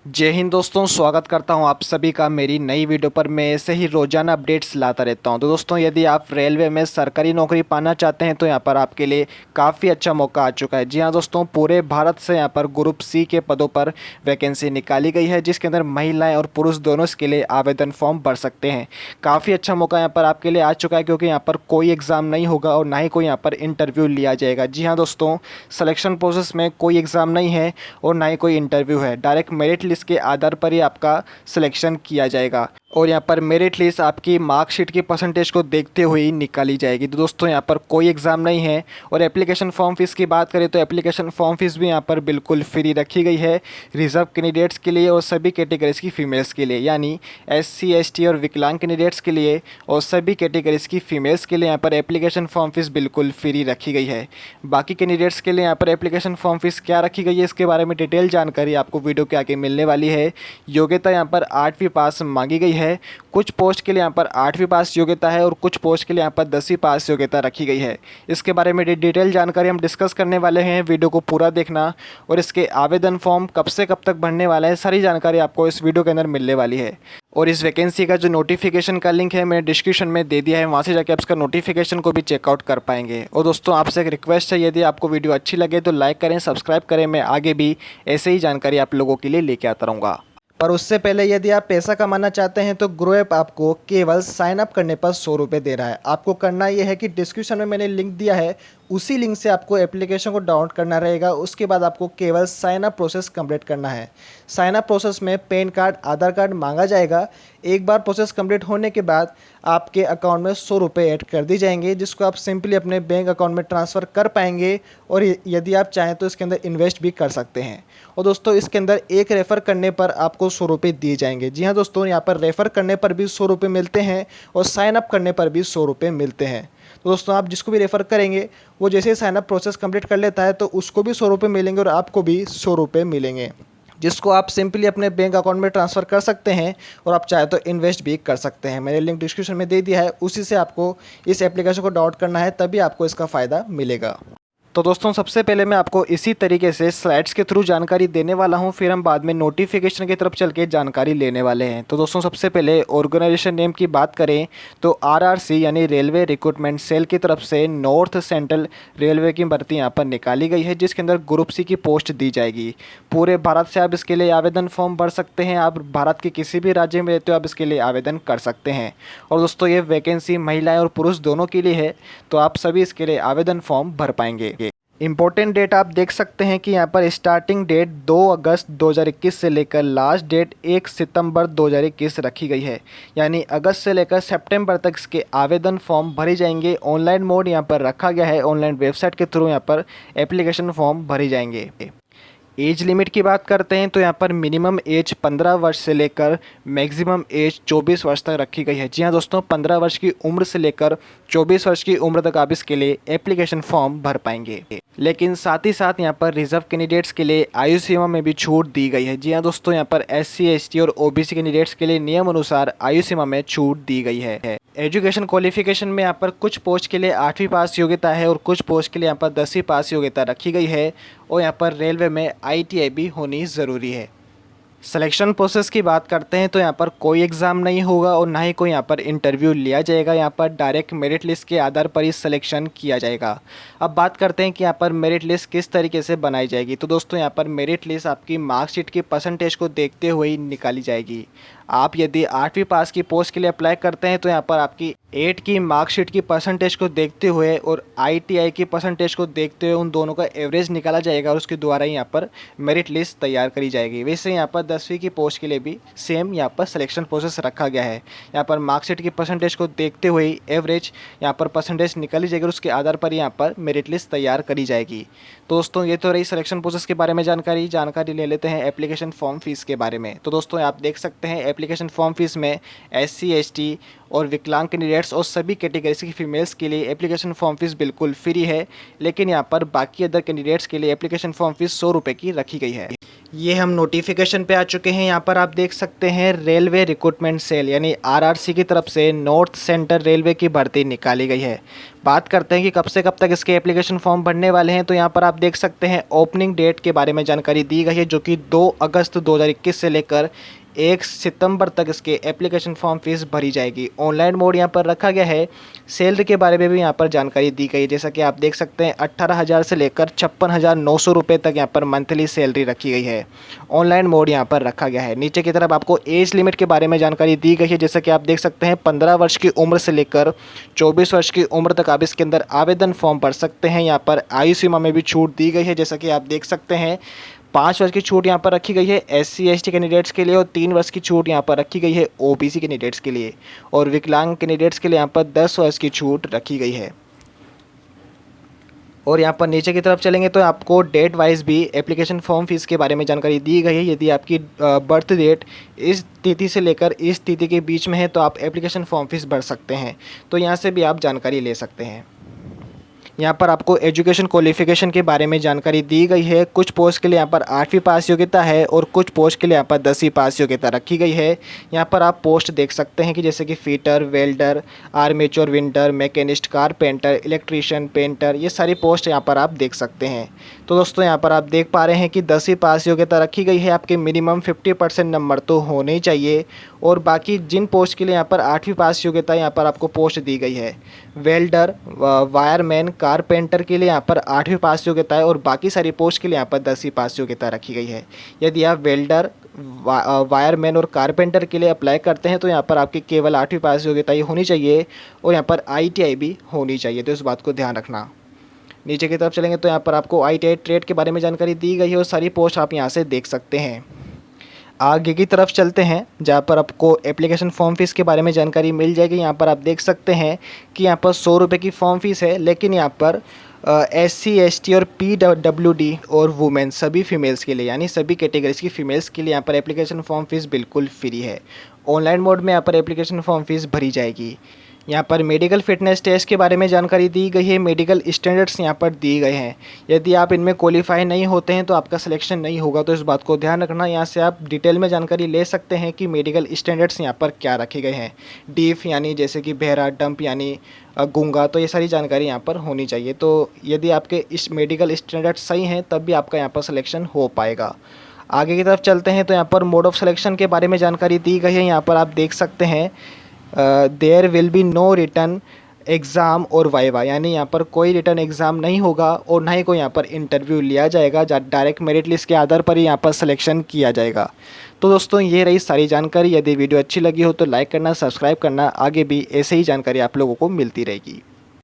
जय हिंद दोस्तों, स्वागत करता हूं आप सभी का मेरी नई वीडियो पर। मैं ऐसे ही रोजाना अपडेट्स लाता रहता हूं। तो दोस्तों, यदि आप रेलवे में सरकारी नौकरी पाना चाहते हैं तो यहां पर आपके लिए काफ़ी अच्छा मौका आ चुका है। जी हां दोस्तों, पूरे भारत से यहां पर ग्रुप सी के पदों पर वैकेंसी निकाली गई है, जिसके अंदर महिलाएं और पुरुष दोनों इसके लिए आवेदन फॉर्म भर सकते हैं। काफ़ी अच्छा मौका यहाँ पर आपके लिए आ चुका है, क्योंकि यहाँ पर कोई एग्ज़ाम नहीं होगा और ना ही कोई यहाँ पर इंटरव्यू लिया जाएगा। जी हाँ दोस्तों, सिलेक्शन प्रोसेस में कोई एग्ज़ाम नहीं है और ना ही कोई इंटरव्यू है। डायरेक्ट मेरिट लिस्ट के आधार पर ही आपका सिलेक्शन किया जाएगा और यहाँ पर मेरिट लिस्ट आपकी मार्कशीट की परसेंटेज को देखते हुए ही निकाली जाएगी। तो दोस्तों, यहाँ पर कोई एग्ज़ाम नहीं है। और एप्लीकेशन फॉर्म फीस की बात करें तो एप्लीकेशन फॉर्म फीस भी यहाँ पर बिल्कुल फ्री रखी गई है रिजर्व कैंडिडेट्स के लिए और सभी कैटेगरीज की फीमेल्स के लिए, यानी SC ST और विकलांग कैंडिडेट्स के लिए और सभी कैटेगरीज की फीमेल्स के लिए यहाँ पर एप्लीकेशन फॉर्म फीस बिल्कुल फ्री रखी गई है। बाकी कैंडिडेट्स के लिए यहाँ पर एप्लीकेशन फॉर्म फीस क्या रखी गई है, इसके बारे में डिटेल जानकारी आपको वीडियो के आगे मिलने वाली है। योग्यता यहाँ पर 8वीं पास मांगी गई है। कुछ पोस्ट के लिए यहाँ पर 8वीं पास योग्यता है और कुछ पोस्ट के लिए यहाँ पर 10वीं पास योग्यता रखी गई है। इसके बारे में डिटेल जानकारी हम डिस्कस करने वाले हैं। वीडियो को पूरा देखना और इसके आवेदन फॉर्म कब से कब तक भरने वाला है, सारी जानकारी आपको इस वीडियो के अंदर मिलने वाली है। और इस वैकेंसी का जो नोटिफिकेशन का लिंक है मैंने डिस्क्रिप्शन में दे दिया है, वहाँ से जाकर आप इसका नोटिफिकेशन को भी चेकआउट कर पाएंगे। और दोस्तों, आपसे एक रिक्वेस्ट है, यदि आपको वीडियो अच्छी लगे तो लाइक करें, सब्सक्राइब करें। मैं आगे भी ऐसे ही जानकारी आप लोगों के लिए लेके आता रहूँगा। पर उससे पहले यदि आप पैसा कमाना चाहते हैं तो ग्रो ऐप आपको केवल साइन अप करने पर 100 रुपये दे रहा है। आपको करना यह है कि डिस्क्रिप्शन में मैंने लिंक दिया है, उसी लिंक से आपको एप्लीकेशन को डाउनलोड करना रहेगा। उसके बाद आपको केवल साइन अप प्रोसेस कंप्लीट करना है। साइन अप प्रोसेस में पैन कार्ड, आधार कार्ड मांगा जाएगा। एक बार प्रोसेस कंप्लीट होने के बाद आपके अकाउंट में 100 रुपये ऐड कर दी जाएंगे, जिसको आप सिंपली अपने बैंक अकाउंट में ट्रांसफ़र कर पाएंगे और यदि आप चाहें तो इसके अंदर इन्वेस्ट भी कर सकते हैं। और दोस्तों, इसके अंदर एक रेफ़र करने पर आपको 100 रुपये दिए जाएंगे। जी हाँ दोस्तों, यहाँ पर रेफ़र करने पर भी 100 रुपये मिलते हैं और साइन अप करने पर भी 100 रुपये मिलते हैं। तो दोस्तों, आप जिसको भी रेफ़र करेंगे वो जैसे ही साइन अप प्रोसेस कंप्लीट कर लेता है तो उसको भी 100 रुपये मिलेंगे और आपको भी 100 रुपये मिलेंगे, जिसको आप सिंपली अपने बैंक अकाउंट में ट्रांसफ़र कर सकते हैं और आप चाहे तो इन्वेस्ट भी कर सकते हैं। मैंने लिंक डिस्क्रिप्शन में दे दिया है, उसी से आपको इस एप्लीकेशन को डाउनलोड करना है, तभी आपको इसका फ़ायदा मिलेगा। तो दोस्तों, सबसे पहले मैं आपको इसी तरीके से स्लाइड्स के थ्रू जानकारी देने वाला हूं, फिर हम बाद में नोटिफिकेशन की तरफ चल के जानकारी लेने वाले हैं। तो दोस्तों, सबसे पहले ऑर्गेनाइजेशन नेम की बात करें तो RRC यानी रेलवे रिक्रूटमेंट सेल की तरफ से नॉर्थ सेंट्रल रेलवे की भर्ती यहाँ पर निकाली गई है, जिसके अंदर ग्रुप सी की पोस्ट दी जाएगी। पूरे भारत से आप इसके लिए आवेदन फॉर्म भर सकते हैं। आप भारत के किसी भी राज्य में रहते हो आप इसके लिए आवेदन कर सकते हैं। और दोस्तों, ये वैकेंसी महिलाएं और पुरुष दोनों के लिए है, तो आप सभी इसके लिए आवेदन फॉर्म भर पाएंगे। इंपॉर्टेंट डेट आप देख सकते हैं कि यहाँ पर स्टार्टिंग डेट 2 अगस्त 2021 से लेकर लास्ट डेट 1 सितंबर 2021 रखी गई है, यानी अगस्त से लेकर सितंबर तक इसके आवेदन फॉर्म भरे जाएंगे। ऑनलाइन मोड यहाँ पर रखा गया है, ऑनलाइन वेबसाइट के थ्रू यहाँ पर एप्लीकेशन फॉर्म भरे जाएंगे। एज लिमिट की बात करते हैं तो यहाँ पर मिनिमम एज 15 वर्ष से लेकर मैक्सिमम एज 24 वर्ष तक रखी गई है। जी हाँ दोस्तों, 15 वर्ष की उम्र से लेकर 24 वर्ष की उम्र तक आप इसके लिए एप्लीकेशन फॉर्म भर पाएंगे। लेकिन साथ ही साथ यहाँ पर रिजर्व कैंडिडेट्स के लिए आयु सीमा में भी छूट दी गई है। जी हाँ दोस्तों, यहाँ पर SC ST और OBC कैंडिडेट्स के लिए नियम अनुसार आयु सीमा में छूट दी गई है। एजुकेशन क्वालिफिकेशन में यहाँ पर कुछ पोस्ट के लिए 8वीं पास योग्यता है और कुछ पोस्ट के लिए यहाँ पर 10वीं पास योग्यता रखी गई है और यहाँ पर रेलवे में ITI भी होनी ज़रूरी है। सिलेक्शन प्रोसेस की बात करते हैं तो यहाँ पर कोई एग्ज़ाम नहीं होगा और ना ही कोई यहाँ पर इंटरव्यू लिया जाएगा। यहाँ पर डायरेक्ट मेरिट लिस्ट के आधार पर ही सिलेक्शन किया जाएगा। अब बात करते हैं कि यहाँ पर मेरिट लिस्ट किस तरीके से बनाई जाएगी। तो दोस्तों, यहाँ पर मेरिट लिस्ट आपकी मार्कशीट की परसेंटेज को देखते हुए ही निकाली जाएगी। आप यदि 8वीं पास की पोस्ट के लिए अप्लाई करते हैं तो यहाँ पर आपकी 8 की मार्कशीट की परसेंटेज को देखते हुए और ITI की परसेंटेज को देखते हुए उन दोनों का एवरेज निकाला जाएगा और उसके द्वारा ही यहाँ पर मेरिट लिस्ट तैयार करी जाएगी। वैसे यहाँ पर 10वीं की पोस्ट के लिए भी सेम यहाँ पर सिलेक्शन प्रोसेस रखा गया है। यहाँ पर मार्कशीट की परसेंटेज को देखते हुए एवरेज यहाँ पर परसेंटेज निकाली जाएगी और उसके आधार पर यहाँ पर मेरिट लिस्ट तैयार करी जाएगी। तो दोस्तों, ये तो रही सिलेक्शन प्रोसेस के बारे में जानकारी ले लेते हैं एप्लीकेशन फॉर्म फीस के बारे में। तो दोस्तों, आप देख सकते हैं एप्लीकेशन फॉर्म फीस में SC ST और विकलांग कैंडिडेट्स और सभी कैटेगरीज की फीमेल्स के लिए एप्लीकेशन फॉर्म फीस बिल्कुल फ्री है, लेकिन यहाँ पर बाकी अदर कैंडिडेट्स के लिए एप्लीकेशन फॉर्म फीस 100 रुपये की रखी गई है। ये हम नोटिफिकेशन पे आ चुके हैं। यहाँ पर आप देख सकते हैं रेलवे रिक्रूटमेंट सेल यानी RRC की तरफ से नॉर्थ सेंट्रल रेलवे की भर्ती निकाली गई है। बात करते हैं कि कब से कब तक इसके एप्लीकेशन फॉर्म भरने वाले हैं, तो यहाँ पर आप देख सकते हैं ओपनिंग डेट के बारे में जानकारी दी गई है, जो कि 2 अगस्त 2021 से लेकर 1 सितंबर तक इसके एप्लीकेशन फॉर्म फीस भरी जाएगी। ऑनलाइन मोड यहाँ पर रखा गया है। सैलरी के बारे में भी यहाँ पर जानकारी दी गई है, जैसा कि आप देख सकते हैं 18,000 से लेकर 56,900 रुपये तक यहाँ पर मंथली सैलरी रखी गई है। ऑनलाइन मोड यहाँ पर रखा गया है। नीचे की तरफ आपको एज लिमिट के बारे में जानकारी दी गई है, जैसा कि आप देख सकते हैं 15 वर्ष की उम्र से लेकर 24 वर्ष की उम्र तक आप इसके अंदर आवेदन फॉर्म भर सकते हैं। यहाँ पर आयु सीमा में भी छूट दी गई है, जैसा कि आप देख सकते हैं 5 वर्ष की छूट यहाँ पर रखी गई है SC ST कैंडिडेट्स के लिए, और 3 वर्ष की छूट यहाँ पर रखी गई है OBC कैंडिडेट्स के लिए, और विकलांग कैंडिडेट्स के लिए यहाँ पर 10 वर्ष की छूट रखी गई है। और यहाँ पर नीचे की तरफ चलेंगे तो आपको डेट वाइज भी एप्लीकेशन फॉर्म फीस के बारे में जानकारी दी गई है। यदि आपकी बर्थ डेट इस तिथि से लेकर इस तिथि के बीच में है तो आप एप्लीकेशन फॉर्म फीस भर सकते हैं, तो यहाँ से भी आप जानकारी ले सकते हैं। यहाँ पर आपको एजुकेशन क्वालिफिकेशन के बारे में जानकारी दी गई है। कुछ पोस्ट के लिए यहाँ पर 8वीं पास योग्यता है और कुछ पोस्ट के लिए यहाँ पर 10वीं पास योग्यता रखी गई है। यहाँ पर आप पोस्ट देख सकते हैं कि जैसे कि fitter, welder, armature vendor, machinist, carpenter, electrician, painter, ये सारी पोस्ट यहाँ पर आप देख सकते हैं। तो दोस्तों यहाँ पर आप देख पा रहे हैं कि 10वीं पास योग्यता रखी गई है। आपके मिनिमम 50% नंबर तो होने ही चाहिए, और बाकी जिन पोस्ट के लिए यहाँ पर 8वीं पास योग्यता यहाँ पर आपको पोस्ट दी गई है, वेल्डर, वायरमैन, कारपेंटर के लिए यहाँ पर 8वीं पास योग्यता है, और बाकी सारी पोस्ट के लिए यहाँ पर 10वीं पास योग्यता रखी गई है। यदि आप वेल्डर, वायरमैन और कारपेंटर के लिए अप्लाई करते हैं तो यहाँ पर आपकी केवल 8वीं पास योग्यता ही होनी चाहिए, और यहाँ पर ITI भी होनी चाहिए, तो इस बात को ध्यान रखना। नीचे की तरफ चलेंगे तो यहाँ पर आपको ITI ट्रेड के बारे में जानकारी दी गई है, और सारी पोस्ट आप यहाँ से देख सकते हैं। आगे की तरफ चलते हैं जहाँ पर आपको एप्लीकेशन फॉर्म फीस के बारे में जानकारी मिल जाएगी। यहाँ पर आप देख सकते हैं कि यहाँ पर 100 रुपये की फॉर्म फीस है, लेकिन यहाँ पर SC ST और PWD और वुमेन सभी फीमेल्स के लिए यानी सभी कैटेगरीज की फ़ीमेल्स के लिए यहाँ पर एप्लीकेशन फॉर्म फीस बिल्कुल फ्री है। ऑनलाइन मोड में यहाँ पर एप्लीकेशन फॉर्म फीस भरी जाएगी। यहाँ पर मेडिकल फिटनेस टेस्ट के बारे में जानकारी दी गई है। मेडिकल स्टैंडर्ड्स यहाँ पर दिए गए हैं। यदि आप इनमें क्वालिफाई नहीं होते हैं तो आपका सिलेक्शन नहीं होगा, तो इस बात को ध्यान रखना। यहाँ से आप डिटेल में जानकारी ले सकते हैं कि मेडिकल स्टैंडर्ड्स यहाँ पर क्या रखे गए हैं। डीफ यानी जैसे कि बहरा, डंप यानी गूंगा, तो ये सारी जानकारी यहाँ पर होनी चाहिए। तो यदि आपके इस मेडिकल स्टैंडर्ड्स सही हैं तब भी आपका यहाँ पर सिलेक्शन हो पाएगा। आगे की तरफ चलते हैं तो यहाँ पर मोड ऑफ सिलेक्शन के बारे में जानकारी दी गई है। यहाँ पर आप देख सकते हैं there will be no return exam और वाइवा, यानी यहाँ पर कोई रिटर्न एग्ज़ाम नहीं होगा और ना ही कोई यहाँ पर इंटरव्यू लिया जाएगा। डायरेक्ट मेरिट लिस्ट के आधार पर ही यहाँ पर सिलेक्शन किया जाएगा। तो दोस्तों ये रही सारी जानकारी। यदि वीडियो अच्छी लगी हो तो लाइक करना, सब्सक्राइब करना। आगे भी ऐसे ही जानकारी आप लोगों को मिलती रहेगी।